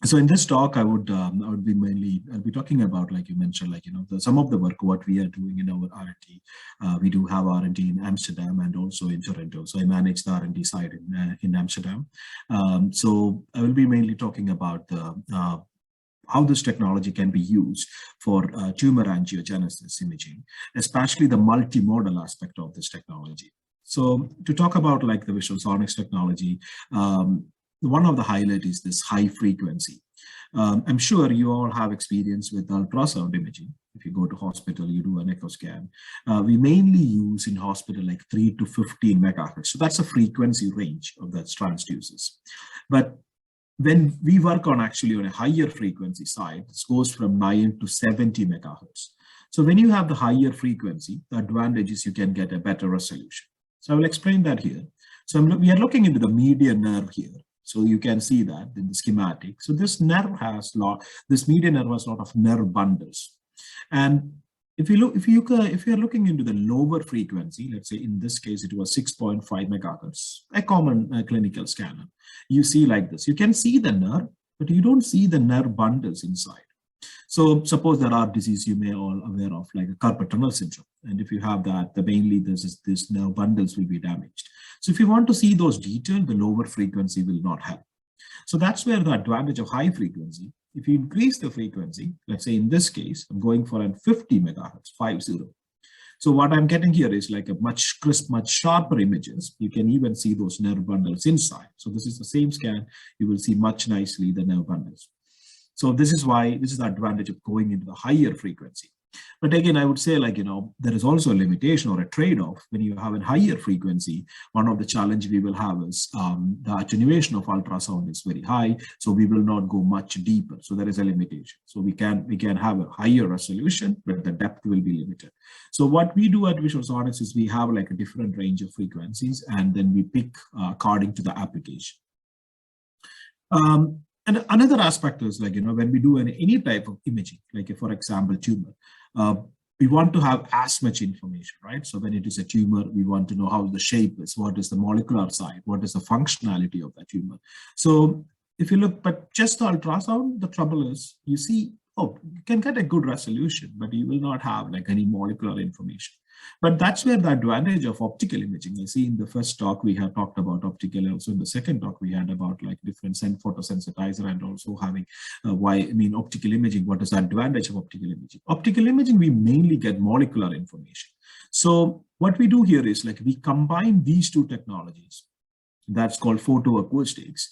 So in this talk, I'll be talking about, like you mentioned, like, some of the work, what we are doing in our R&D. We do have R&D in Amsterdam and also in Toronto. So I manage the R&D side in Amsterdam. So I will be mainly talking about how this technology can be used for tumor angiogenesis imaging, especially the multimodal aspect of this technology. So to talk about like the visual sonics technology, one of the highlights is this high frequency. I'm sure you all have experience with ultrasound imaging. If you go to hospital, you do an echo scan. We mainly use in hospital like 3 to 15 megahertz. So that's a frequency range of the transducers. But when we work on actually on a higher frequency side, it goes from 9 to 70 megahertz. So when you have the higher frequency, the advantage is you can get a better resolution. So I will explain that here. So we are looking into the median nerve here. So you can see that in the schematic. So this nerve has this median nerve has a lot of nerve bundles. And if you are looking into the lower frequency, let's say in this case, it was 6.5 megahertz, a common clinical scanner. You see like this, you can see the nerve, but you don't see the nerve bundles inside. So suppose there are diseases you may all aware of, like a carpal tunnel syndrome. And if you have that, mainly this nerve bundles will be damaged. So if you want to see those details, the lower frequency will not help. So that's where the advantage of high frequency. If you increase the frequency, let's say in this case, I'm going for a 50 megahertz, 50. So what I'm getting here is like a much crisp, much sharper images. You can even see those nerve bundles inside. So this is the same scan. You will see much nicely the nerve bundles. So this is the advantage of going into the higher frequency. But again, I would say, like, there is also a limitation or a trade-off when you have a higher frequency. One of the challenges we will have is the attenuation of ultrasound is very high, so we will not go much deeper. So there is a limitation. So we can have a higher resolution, but the depth will be limited. So what we do at Visual Sonics is we have like a different range of frequencies, and then we pick according to the application. And another aspect is, like, when we do any type of imaging, like for example, tumor, we want to have as much information, right? So when it is a tumor, we want to know how the shape is, what is the molecular side, what is the functionality of that tumor. So if you look, but just the ultrasound, the trouble is, you see, oh, you can get a good resolution, but you will not have like any molecular information. But that's where the advantage of optical imaging. I see in the first talk we have talked about optical. Also in the second talk we had about like different photosensitizer, and also having optical imaging. What is the advantage of optical imaging? Optical imaging, we mainly get molecular information. So what we do here is like we combine these two technologies. That's called photoacoustics.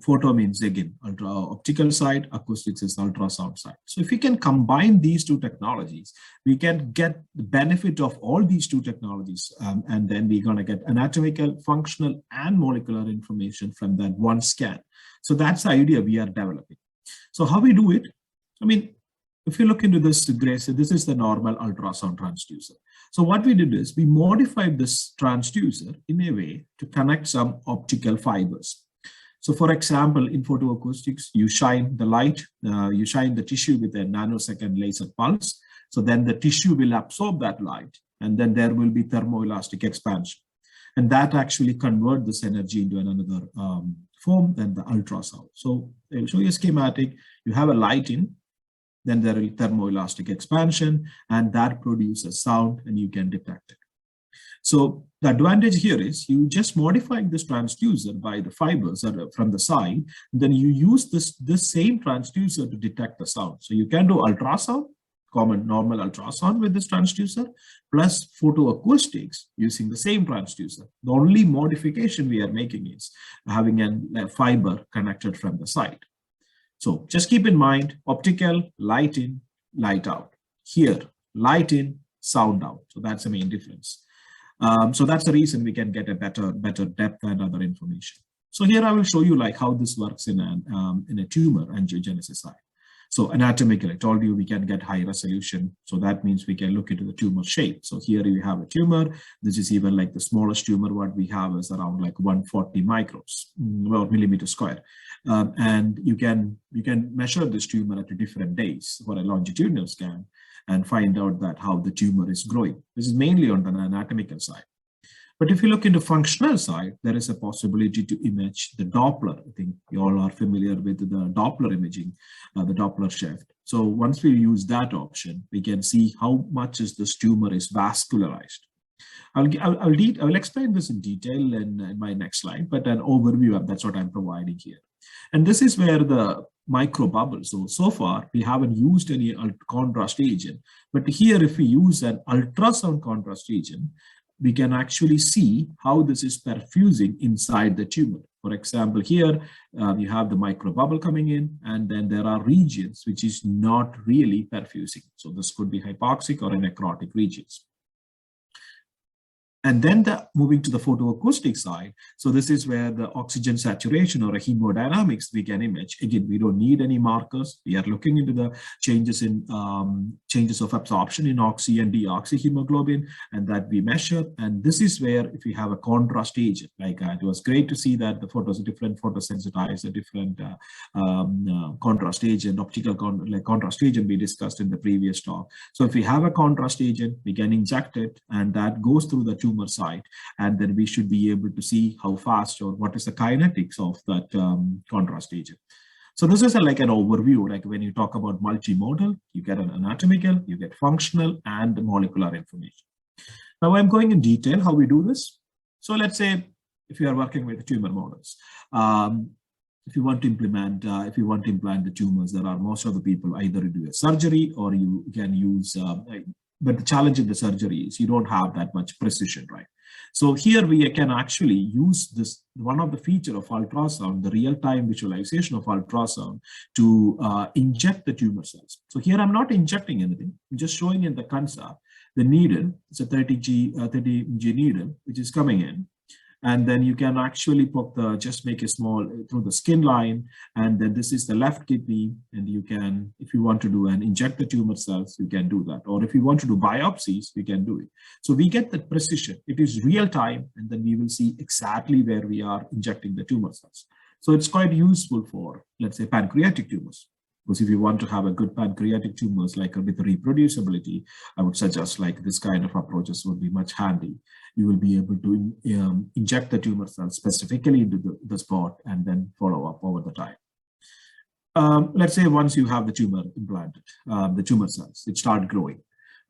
Photo means, again, optical side, acoustics is ultrasound side. So if we can combine these two technologies, we can get the benefit of all these two technologies, and then we're going to get anatomical, functional, and molecular information from that one scan. So that's the idea we are developing. So how we do it? I mean, if you look into this, Grace, this is the normal ultrasound transducer. So what we did is we modified this transducer in a way to connect some optical fibers. So for example, in photoacoustics, you shine the light, you shine the tissue with a nanosecond laser pulse. So then the tissue will absorb that light, and then there will be thermoelastic expansion. And that actually converts this energy into another form than the ultrasound. So I'll show you a schematic. You have a light in, then there will be thermoelastic expansion, and that produces sound, and you can detect it. So the advantage here is you just modify this transducer by the fibers from the side, and then you use this same transducer to detect the sound. So you can do ultrasound, common normal ultrasound with this transducer, plus photoacoustics using the same transducer. The only modification we are making is having a fiber connected from the side. So just keep in mind, optical, light in, light out. Here, light in, sound out. So that's the main difference. So that's the reason we can get a better depth and other information. So here I will show you like how this works in a tumor angiogenesis side. So anatomically, I told you we can get high resolution. So that means we can look into the tumor shape. So here you have a tumor. This is even like the smallest tumor. What we have is around like 140 microns, well, millimeter square. And you can measure this tumor at different days for a longitudinal scan and find out that how the tumor is growing. This is mainly on the anatomical side. But if you look into functional side, there is a possibility to image the Doppler. I think you all are familiar with the Doppler imaging, the Doppler shift. So once we use that option, we can see how much is this tumor is vascularized. I'll explain this in detail in my next slide, but an overview, that's what I'm providing here. And this is where the micro bubble. So far, we haven't used any contrast agent, but here, if we use an ultrasound contrast agent, we can actually see how this is perfusing inside the tumor. For example, here you have the micro bubble coming in, and then there are regions which is not really perfusing. So this could be hypoxic or necrotic regions. And then moving to the photoacoustic side, so this is where the oxygen saturation or a hemodynamics we can image. Again, we don't need any markers. We are looking into the changes in changes of absorption in oxy and deoxyhemoglobin, and that we measure. And this is where if we have a contrast agent, like it was great to see that the different photosensitizer, different contrast agent, optical contrast agent we discussed in the previous talk. So if we have a contrast agent, we can inject it, and that goes through the tumor site, and then we should be able to see how fast or what is the kinetics of that contrast agent. So this is like an overview. Like when you talk about multimodal, you get an anatomical, you get functional, and molecular information. Now I'm going in detail how we do this. So let's say if you are working with tumor models, if you want to implant the tumors, there are most of the people either do a surgery or you can use. But the challenge in the surgery is you don't have that much precision, right? So here we can actually use this, one of the feature of ultrasound, the real-time visualization of ultrasound, to inject the tumor cells. So here I'm not injecting anything, I'm just showing in the concept, the needle, it's a 30G needle, which is coming in. And then you can actually just make a small through the skin line, and then this is the left kidney, and you can, if you want to do and inject the tumor cells, you can do that. Or if you want to do biopsies, we can do it. So we get the precision. It is real time, and then we will see exactly where we are injecting the tumor cells. So it's quite useful for, let's say, pancreatic tumors. Because if you want to have a good pancreatic tumors, like with reproducibility, I would suggest like this kind of approaches would be much handy. You will be able to inject the tumor cells specifically into the spot and then follow up over the time. Let's say once you have the tumor implanted, the tumor cells, it start growing,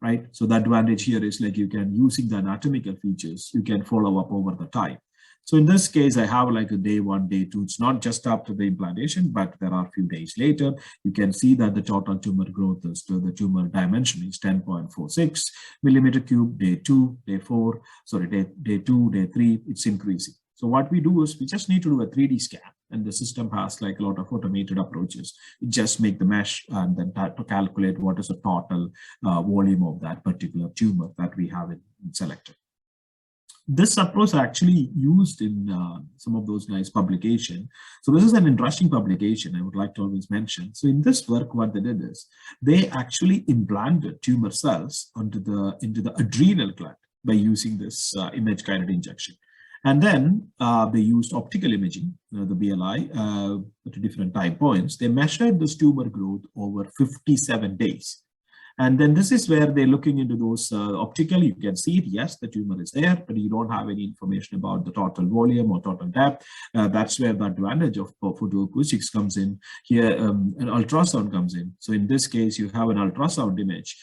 right? So the advantage here is like you can, using the anatomical features, you can follow up over the time. So in this case, I have like a day 1, day 2. It's not just after the implantation, but there are a few days later. You can see that the total tumor growth is to the tumor dimension is 10.46 millimeter cube, day 2, day 4, sorry, day 2, day 3, it's increasing. So what we do is we just need to do a 3D scan, and the system has like a lot of automated approaches. You just make the mesh and then to calculate what is the total volume of that particular tumor that we have selected. This approach is actually used in some of those nice publications. So this is an interesting publication I would like to always mention. So in this work, what they did is they actually implanted tumor cells into the adrenal gland by using this image-guided injection. And then they used optical imaging, the BLI, at different time points. They measured this tumor growth over 57 days. And then this is where they're looking into those optical. You can see it, yes, the tumor is there, but you don't have any information about the total volume or total depth. That's where the advantage of photoacoustics comes in. Here, an ultrasound comes in. So in this case, you have an ultrasound image,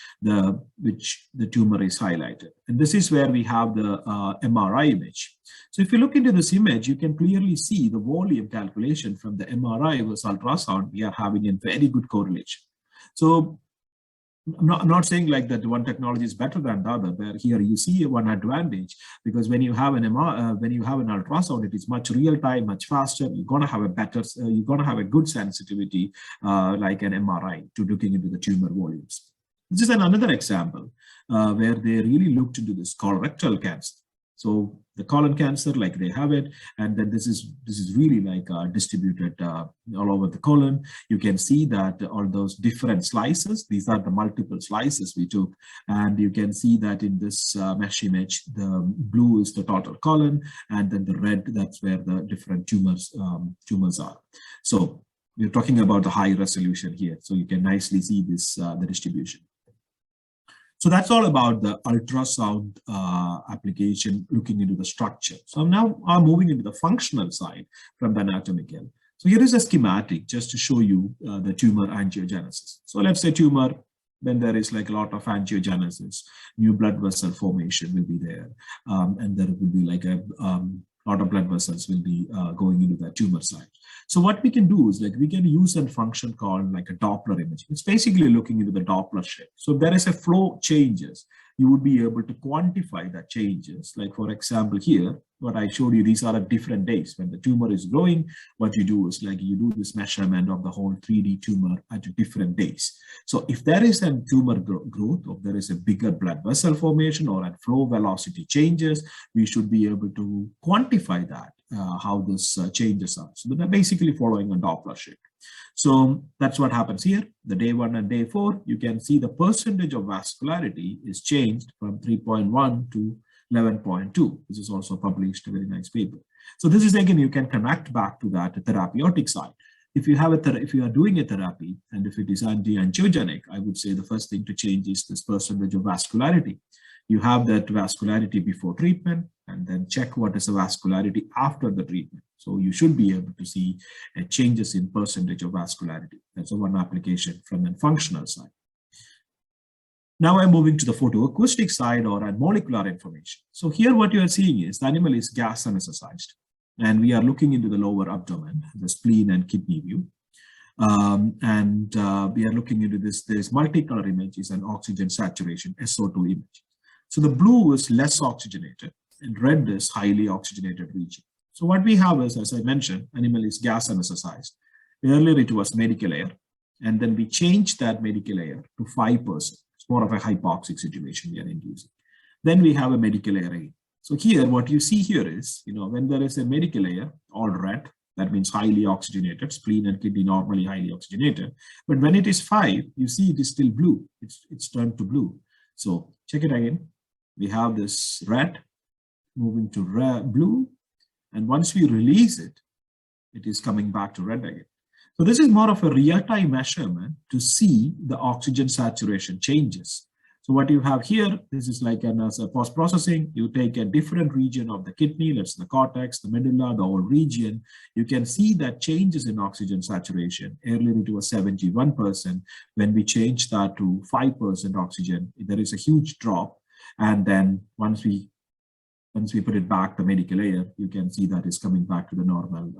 which the tumor is highlighted. And this is where we have the MRI image. So if you look into this image, you can clearly see the volume calculation from the MRI versus ultrasound. We are having a very good correlation. So I'm not saying like that one technology is better than the other, but here you see one advantage, because when you have an ultrasound, it is much real time, much faster. You're gonna have a better, you're gonna have a good sensitivity like an MRI to looking into the tumor volumes. This is another example where they really looked into this colorectal cancer. So the colon cancer, like they have it, and then this is really like distributed all over the colon. You can see that all those different slices, these are the multiple slices we took, and you can see that in this mesh image, the blue is the total colon, and then the red, that's where the different tumors are. So we're talking about the high resolution here, so you can nicely see this the distribution. So that's all about the ultrasound application, looking into the structure. So now I'm moving into the functional side from the anatomical. So here is a schematic just to show you the tumor angiogenesis. So let's say tumor, then there is like a lot of angiogenesis, new blood vessel formation will be there, and there will be like a lot of blood vessels will be going into the tumor site. So what we can do is like we can use a function called like a Doppler imaging. It's basically looking into the Doppler shape. So if there is a flow changes, you would be able to quantify that changes. Like for example here, what I showed you, these are at different days. When the tumor is growing, what you do is like you do this measurement of the whole 3D tumor at different days. So if there is a tumor growth, or there is a bigger blood vessel formation or at flow velocity changes, we should be able to quantify that, how those changes are. So they're basically following a Doppler shape. So that's what happens here. The day 1 and day 4, you can see the percentage of vascularity is changed from 3.1 to 11.2. This is also published, a very nice paper. So this is again, you can connect back to that therapeutic side. If you have if you are doing a therapy and if it is anti-angiogenic, I would say the first thing to change is this percentage of vascularity. You have that vascularity before treatment and then check what is the vascularity after the treatment. So you should be able to see changes in percentage of vascularity. That's one application from the functional side. Now I'm moving to the photoacoustic side or a molecular information. So here what you are seeing is the animal is gas anesthetized and we are looking into the lower abdomen, the spleen and kidney view. We are looking into this multicolor images and oxygen saturation, SO2 image. So the blue is less oxygenated and red is highly oxygenated region. So what we have is, as I mentioned, animal is gas anesthetized. Earlier it was medical air, and then we changed that medical air to 5%. It's more of a hypoxic situation we are inducing. Then we have a medical air again. So here, what you see here is, when there is a medical air, all red, that means highly oxygenated, spleen and kidney normally highly oxygenated. But when it is 5, you see it is still blue. It's turned to blue. So check it again. We have this red moving to blue. And once we release it, it is coming back to red again. So this is more of a real-time measurement to see the oxygen saturation changes. So what you have here, this is like as a post-processing, you take a different region of the kidney, let's say the cortex, the medulla, the whole region. You can see that changes in oxygen saturation. Earlier it was 71%. When we change that to 5% oxygen, there is a huge drop. And then once we put it back, the medical air, you can see that is coming back to the normal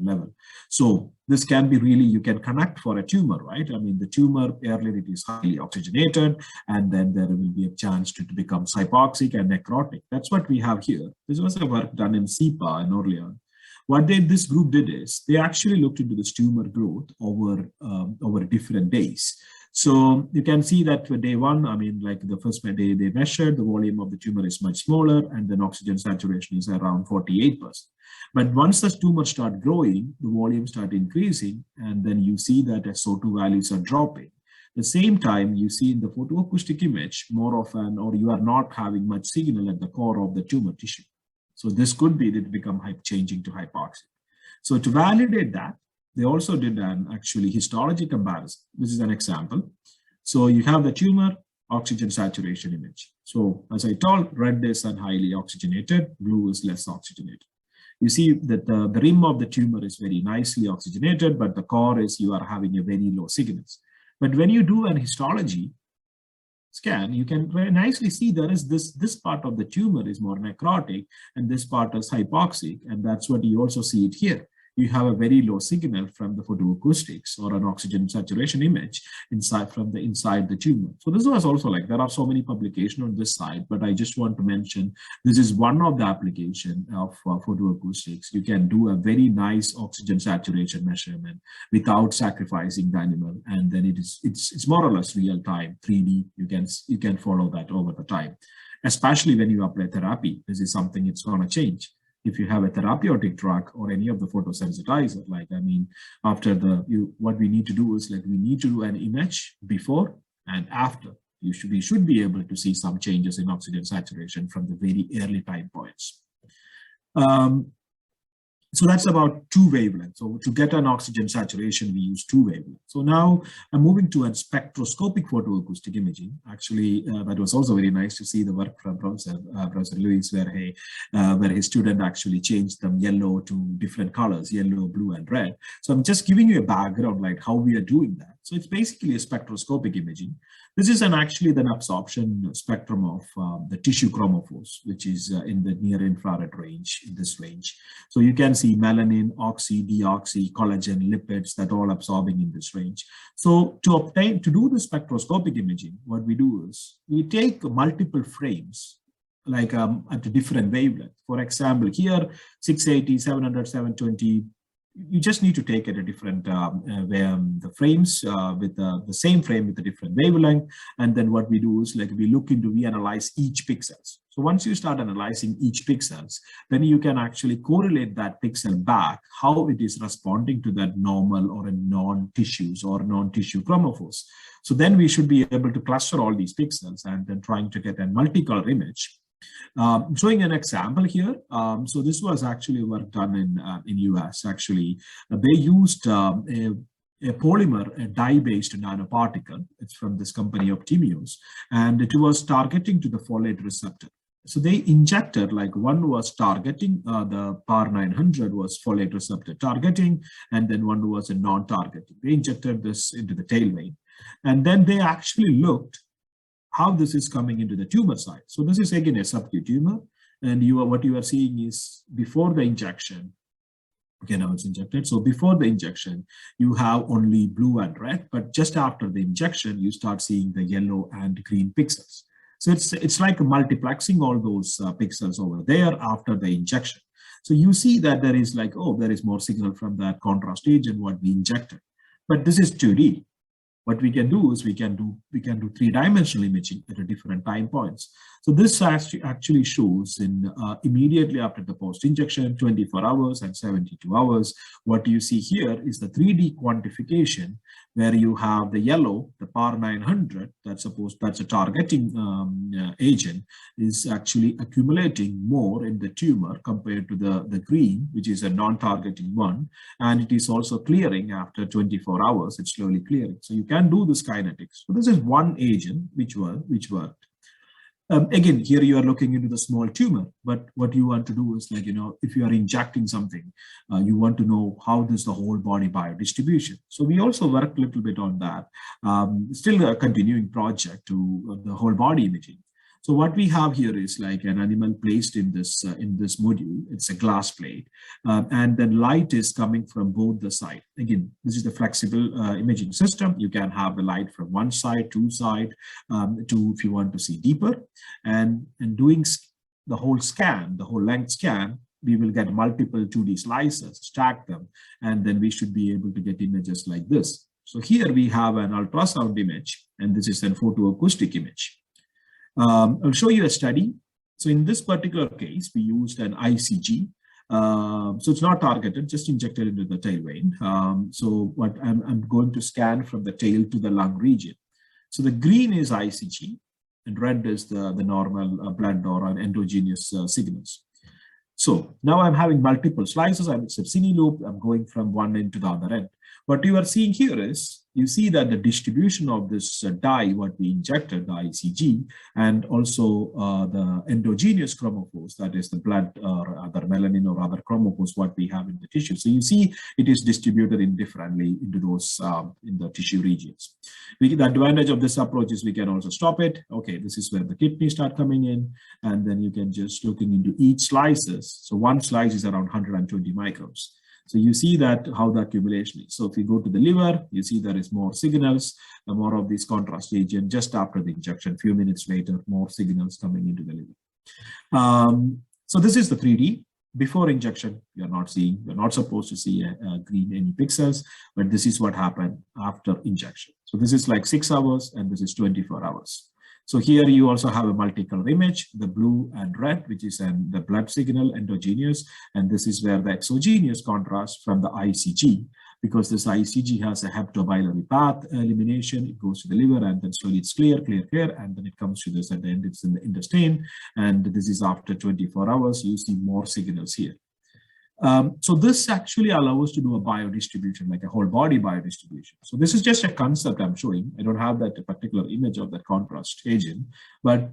level. So this can be really, you can connect for a tumor, right? I mean, the tumor, earlier it is highly oxygenated, and then there will be a chance to become hypoxic and necrotic. That's what we have here. This was a work done in SEPA and Orleans. What this group did is, they actually looked into this tumor growth over different days. So you can see that for day 1, I mean, like the first day they measured, the volume of the tumor is much smaller and then oxygen saturation is around 48%. But once the tumor start growing, the volume start increasing, and then you see that SO2 values are dropping. At the same time, you see in the photoacoustic image more of or you are not having much signal at the core of the tumor tissue. So this could be that it become changing to hypoxic. So to validate that, they also did an actually histology comparison. This is an example. So you have the tumor oxygen saturation image. So as I told, red is highly oxygenated, blue is less oxygenated. You see that the rim of the tumor is very nicely oxygenated, but the core is you are having a very low signals. But when you do an histology scan, you can very nicely see there is this part of the tumor is more necrotic and this part is hypoxic, and that's what you also see it here. You have a very low signal from the photoacoustics or an oxygen saturation image inside the tumor. So this was also like, there are so many publications on this side, but I just want to mention, this is one of the application of photoacoustics. You can do a very nice oxygen saturation measurement without sacrificing the animal. And then it's more or less real time, 3D, you can follow that over the time. Especially when you apply therapy, this is something it's gonna change. If you have a therapeutic drug or any of the photosensitizer, like, I mean, after what we need to do is like, we need to do an image before and after. We should be able to see some changes in oxygen saturation from the very early time points. So that's about 2 wavelengths. So to get an oxygen saturation, we use 2 wavelengths. So now I'm moving to a spectroscopic photoacoustic imaging. Actually, that was also very nice to see the work from Professor Lewis, where his student actually changed them yellow to different colors, yellow, blue, and red. So I'm just giving you a background, like how we are doing that. So it's basically a spectroscopic imaging. This is actually an absorption spectrum of the tissue chromophores, which is in the near infrared range, in this range. So you can see melanin, oxy, deoxy, collagen, lipids, that all absorbing in this range. So to do the spectroscopic imaging, what we do is we take multiple frames, like at a different wavelength. For example, here 680, 700, 720. You just need to take it a different the frames with the same frame with a different wavelength. And then what we do is like we analyze each pixels. So once you start analyzing each pixels, then you can actually correlate that pixel back, how it is responding to that normal or a non-tissues or non-tissue chromophores. So then we should be able to cluster all these pixels and then trying to get a multicolor image. Showing an example here. So this was actually work done in US. Actually, they used a polymer, a dye-based nanoparticle. It's from this company Optimios, and it was targeting to the folate receptor. So they injected, like one was targeting, the PAR 900 was folate receptor targeting, and then one was a non-targeting. They injected this into the tail vein, and then they actually looked how this is coming into the tumor side. So this is again a subacute tumor, and what you are seeing is before the injection. Okay, now it's injected. So before the injection, you have only blue and red, but just after the injection, you start seeing the yellow and green pixels. So it's like multiplexing all those pixels over there after the injection. So you see that there is like, oh, there is more signal from that contrast agent what we injected, but this is 2D. What we can do is we can do 3-dimensional imaging at a different time points. So this actually shows in immediately after the post-injection, 24 hours and 72 hours. What you see here is the 3D quantification, where you have the yellow, the PAR 900, that's a targeting agent, is actually accumulating more in the tumor compared to the green, which is a non-targeting one. And it is also clearing after 24 hours, it's slowly clearing. So you can do this kinetics. So this is one agent which worked. Again, here you are looking into the small tumor, but what you want to do is, like, if you are injecting something, you want to know how does the whole body biodistribution. So we also worked a little bit on that. Still a continuing project to the whole body imaging. So what we have here is like an animal placed in this module. It's a glass plate, and then light is coming from both the sides. Again, this is the flexible imaging system. You can have the light from one side, two side, if you want to see deeper, and doing the whole scan, the whole length scan. We will get multiple 2D slices, stack them, and then we should be able to get images like this. So here we have an ultrasound image, and this is a photoacoustic image. I'll show you a study. So in this particular case, we used an ICG. So it's not targeted, just injected into the tail vein. So what I'm going to scan from the tail to the lung region. So the green is ICG, and red is the normal blood or endogenous signals. So now I'm having multiple slices. I'm a cine loop. I'm going from one end to the other end. What you are seeing here is, you see that the distribution of this dye, what we injected, the ICG, and also the endogenous chromophores, that is the blood or other melanin or other chromophores, what we have in the tissue. So you see it is distributed indifferently into those in the tissue regions. The advantage of this approach is we can also stop it. Okay, this is where the kidneys start coming in, and then you can just looking into each slices. So one slice is around 120 microns. So you see that how the accumulation is. So if you go to the liver, you see there is more signals, more of this contrast agent just after the injection. Few minutes later, more signals coming into the liver. So this is the 3D. Before injection, you're not supposed to see a green any pixels, but this is what happened after injection. So this is like 6 hours, and this is 24 hours. So here you also have a multicolor image, the blue and red, which is the blood signal, endogenous, and this is where the exogenous contrast from the ICG, because this ICG has a hepatobiliary path elimination. It goes to the liver, and then slowly it's clear, and then it comes to this at the end, it's in the intestine, and this is after 24 hours, you see more signals here. So this actually allows us to do a biodistribution, like a whole body biodistribution. So this is just a concept I'm showing. I don't have that particular image of that contrast agent, but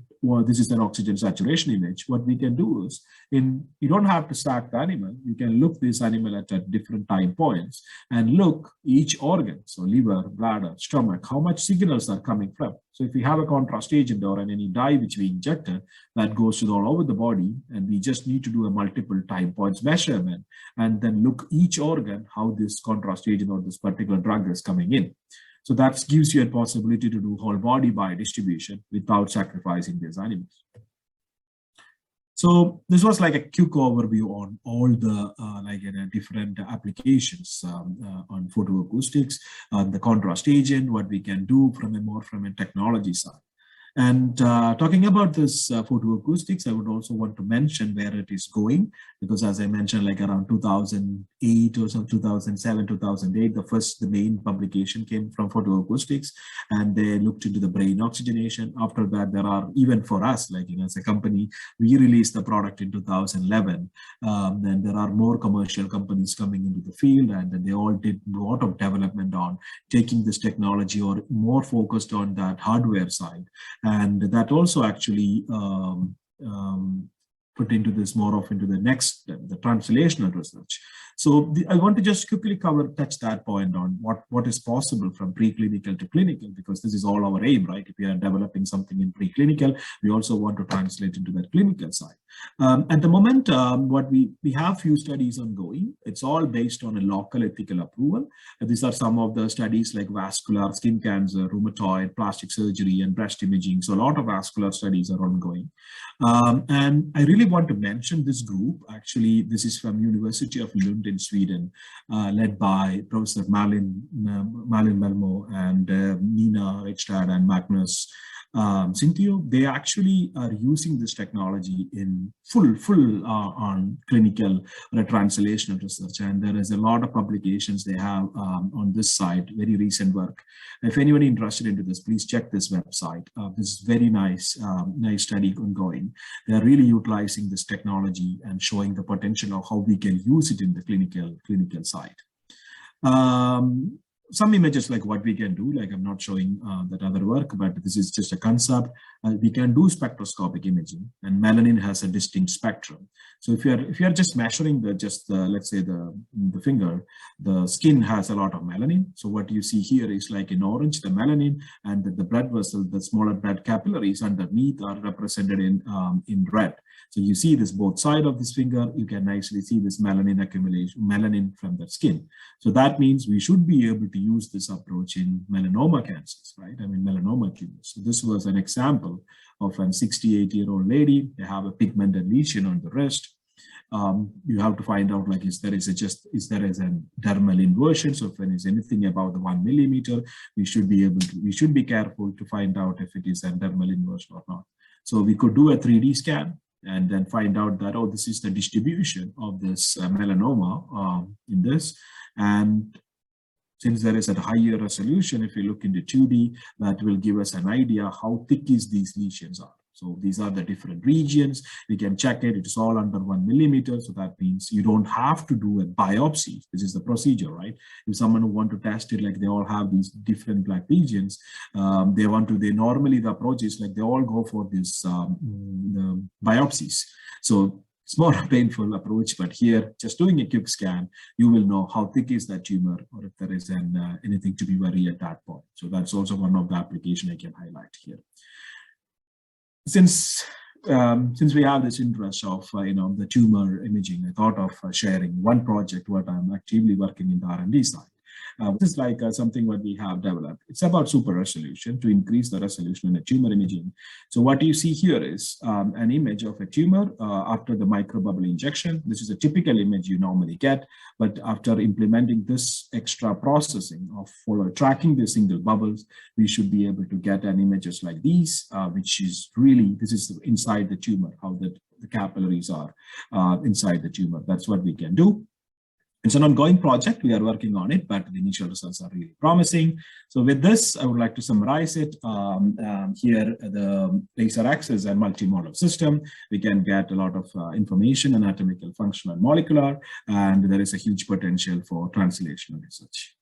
this is an oxygen saturation image. What we can do is, you don't have to stack the animal. You can look this animal at different time points and look each organ, so liver, bladder, stomach, how much signals are coming from. So if we have a contrast agent or any dye which we injected, that goes to all over the body, and we just need to do a multiple time points measurement and then look each organ how this contrast agent or this particular drug is coming in. So that gives you a possibility to do whole body biodistribution without sacrificing these animals. So this was like a quick overview on all the different applications on photoacoustics, the contrast agent, what we can do from a technology side. And talking about this photoacoustics, I would also want to mention where it is going, because as I mentioned, like around 2008 or some 2007, 2008, the main publication came from photoacoustics, and they looked into the brain oxygenation. After that, there are, even for us, like, as a company, we released the product in 2011. Then there are more commercial companies coming into the field, and then they all did a lot of development on taking this technology or more focused on that hardware side. And that also actually put into this into the next, the translational research. So I want to just quickly touch that point on what is possible from preclinical to clinical, because this is all our aim, right? If we are developing something in preclinical, we also want to translate into that clinical side. At the moment, what we have few studies ongoing. It's all based on a local ethical approval. These are some of the studies like vascular, skin cancer, rheumatoid, plastic surgery, and breast imaging. So a lot of vascular studies are ongoing. And I really want to mention this group. Actually, this is from University of Lund in Sweden, led by Professor Malin Malmo and Nina Richtad and Magnus Cintio. They actually are using this technology in full on clinical translational research, and there is a lot of publications they have on this side, very recent work. If anybody interested into this, please check this website. This is very nice study ongoing. They are really utilizing this technology and showing the potential of how we can use it in the clinical side. Some images like what we can do, like I'm not showing that other work, but this is just a concept. We can do spectroscopic imaging, and melanin has a distinct spectrum. So if you are just measuring let's say the finger, the skin has a lot of melanin. So what you see here is like in orange, the melanin, and the blood vessel, the smaller blood capillaries underneath are represented in red. So you see this both sides of this finger, you can nicely see this melanin accumulation, melanin from the skin. So that means we should be able to use this approach in melanoma cancers, right? I mean, melanoma tumors. So this was an example of an 68-year-old lady. They have a pigmented lesion on the wrist. You have to find out, like, is there a dermal inversion? So if there is anything about the 1 millimeter, we should be careful to find out if it is a dermal inversion or not. So we could do a 3D scan and then find out that, oh, this is the distribution of this melanoma in this. And since there is a higher resolution, if you look into 2D, that will give us an idea how thick these lesions are. So these are the different regions. We can check it. It is all under 1 millimeter. So that means you don't have to do a biopsy. This is the procedure, right? If someone who want to test it, like they all have these different black regions, normally the approach is like they all go for this the biopsies. So it's more a painful approach, but here, just doing a quick scan, you will know how thick is that tumor, or if there is anything to be worried at that point. So that's also one of the applications I can highlight here. Since we have this interest of the tumor imaging, I thought of sharing one project what I'm actively working in the R&D side. This is like something what we have developed. It's about super resolution, to increase the resolution in a tumor imaging. So what you see here is an image of a tumor after the microbubble injection. This is a typical image you normally get, but after implementing this extra processing of tracking the single bubbles, we should be able to get an images like these, which is really, this is inside the tumor, how the capillaries are inside the tumor. That's what we can do. It's an ongoing project. We are working on it, but the initial results are really promising. So with this, I would like to summarize it. Here, the laser axis and multimodal system, we can get a lot of information, anatomical, functional, and molecular, and there is a huge potential for translational research.